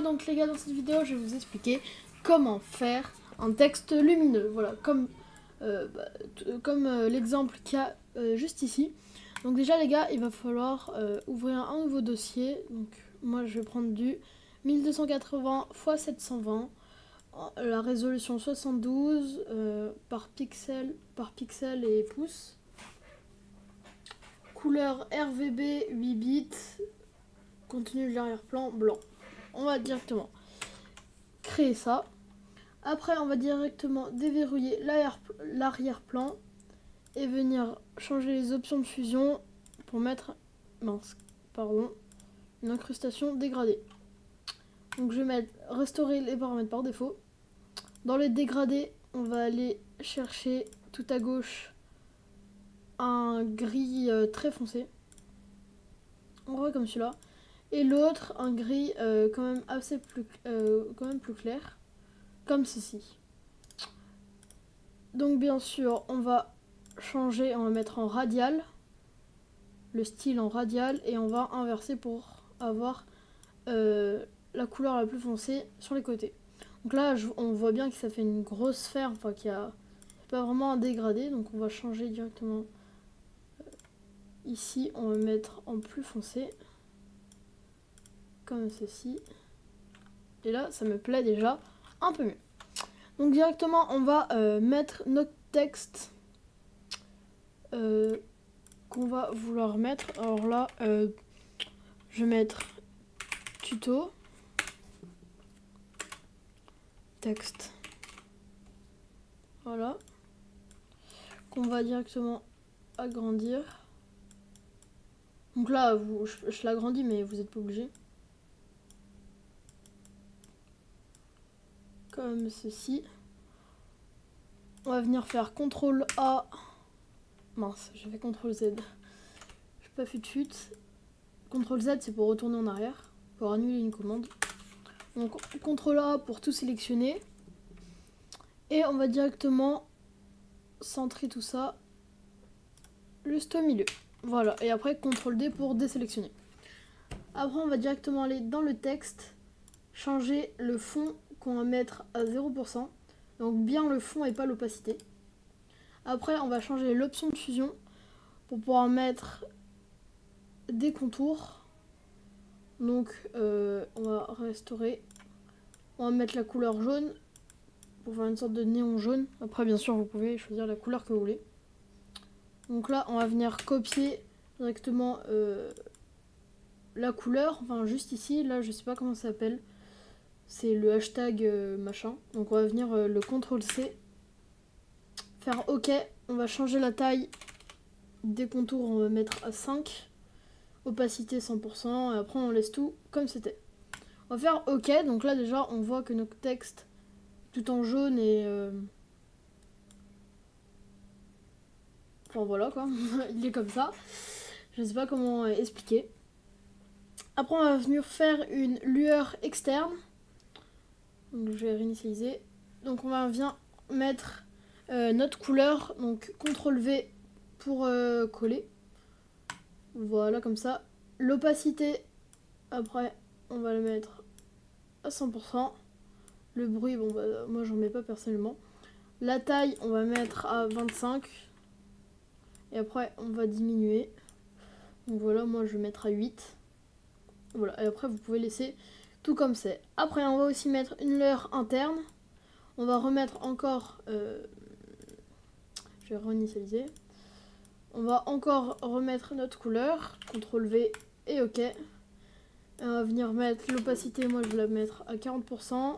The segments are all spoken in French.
Donc les gars, dans cette vidéo je vais vous expliquer comment faire un texte lumineux. Voilà, comme l'exemple qu'il y a juste ici. Donc déjà les gars, il va falloir ouvrir un nouveau dossier. Donc moi je vais prendre du 1280 x 720, la résolution 72 par pixel et pouces, couleur RGB 8 bits, contenu de l'arrière-plan blanc. On va directement créer ça. Après, on va directement déverrouiller l'arrière-plan et venir changer les options de fusion pour mettre une incrustation dégradée. Donc je vais mettre restaurer les paramètres par défaut. Dans les dégradés, on va aller chercher tout à gauche un gris très foncé. On voit comme celui-là. Et l'autre, un gris quand même assez plus clair, comme ceci. Donc bien sûr, on va changer, on va mettre en radial, le style en radial, et on va inverser pour avoir la couleur la plus foncée sur les côtés. Donc là, on voit bien que ça fait une grosse sphère, enfin qu'il y a pas vraiment un dégradé, donc on va changer directement. Ici, on va mettre en plus foncé, comme ceci. Et là, ça me plaît déjà un peu mieux. Donc directement, on va mettre notre texte qu'on va vouloir mettre. Alors là, je vais mettre tuto, texte. Voilà. Qu'on va directement agrandir. Donc là, je l'agrandis, mais vous n'êtes pas obligé. Comme ceci. On va venir faire CTRL A. Mince, j'ai fait CTRL Z. J'ai pas fait de chute. CTRL Z, c'est pour retourner en arrière, pour annuler une commande. Donc CTRL A pour tout sélectionner. Et on va directement centrer tout ça juste au milieu. Voilà, et après CTRL D pour désélectionner. Après, on va directement aller dans le texte, changer le fond qu'on va mettre à 0%. Donc bien le fond et pas l'opacité. Après, on va changer l'option de fusion pour pouvoir mettre des contours. Donc on va restaurer. On va mettre la couleur jaune pour faire une sorte de néon jaune. Après, bien sûr, vous pouvez choisir la couleur que vous voulez. Donc là, on va venir copier directement la couleur. Enfin, juste ici, là, je sais pas comment ça s'appelle. C'est le hashtag machin. Donc on va venir le CTRL C. Faire OK. On va changer la taille des contours. On va mettre à 5. Opacité 100%. Et après, on laisse tout comme c'était. On va faire OK. Donc là, déjà, on voit que notre texte tout en jaune et... Enfin voilà quoi. Il est comme ça. Je sais pas comment expliquer. Après, on va venir faire une lueur externe. Donc je vais réinitialiser. Donc on va venir mettre notre couleur. Donc CTRL V pour coller. Voilà comme ça. L'opacité, après on va le mettre à 100%. Le bruit, bon bah moi j'en mets pas personnellement. La taille, on va mettre à 25. Et après on va diminuer. Donc voilà, moi je vais mettre à 8. Voilà, et après vous pouvez laisser tout comme c'est. Après on va aussi mettre une lueur interne. On va remettre encore... je vais réinitialiser. On va encore remettre notre couleur. CTRL V et OK. Et on va venir mettre l'opacité. Moi je vais la mettre à 40%.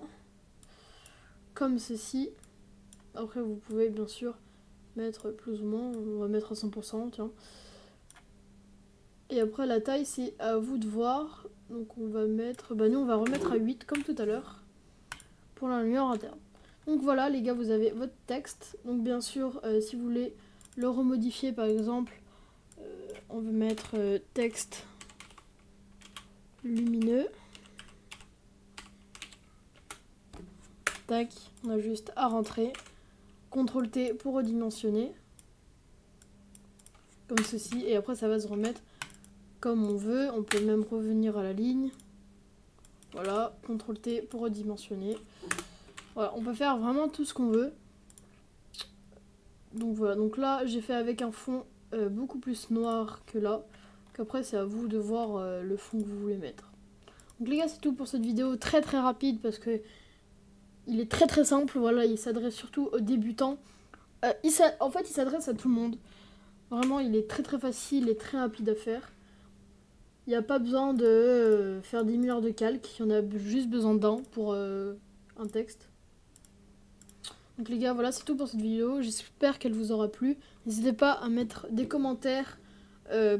Comme ceci. Après vous pouvez bien sûr mettre plus ou moins. On va mettre à 100%. Tiens. Et après la taille c'est à vous de voir. Donc on va mettre... Bah nous on va remettre à 8 comme tout à l'heure. Pour la lueur interne. Donc voilà les gars, vous avez votre texte. Donc bien sûr, si vous voulez le remodifier par exemple, on va mettre texte lumineux. Tac, on a juste à rentrer. CTRL T pour redimensionner. Comme ceci. Et après ça va se remettre comme on veut. On peut même revenir à la ligne. Voilà, CTRL T pour redimensionner. Voilà, on peut faire vraiment tout ce qu'on veut. Donc voilà, donc là j'ai fait avec un fond beaucoup plus noir que là. Qu'après c'est à vous de voir le fond que vous voulez mettre. Donc les gars, c'est tout pour cette vidéo très rapide parce que il est très simple. Voilà, il s'adresse surtout aux débutants. En fait il s'adresse à tout le monde. Vraiment il est très facile et très rapide à faire. Il n'y a pas besoin de faire 10 000 heures de calque, il y en a juste besoin d'un pour un texte. Donc les gars, voilà, c'est tout pour cette vidéo, j'espère qu'elle vous aura plu. N'hésitez pas à mettre des commentaires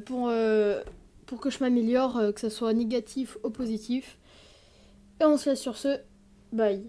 pour que je m'améliore, que ce soit négatif ou positif. Et on se laisse sur ce, bye.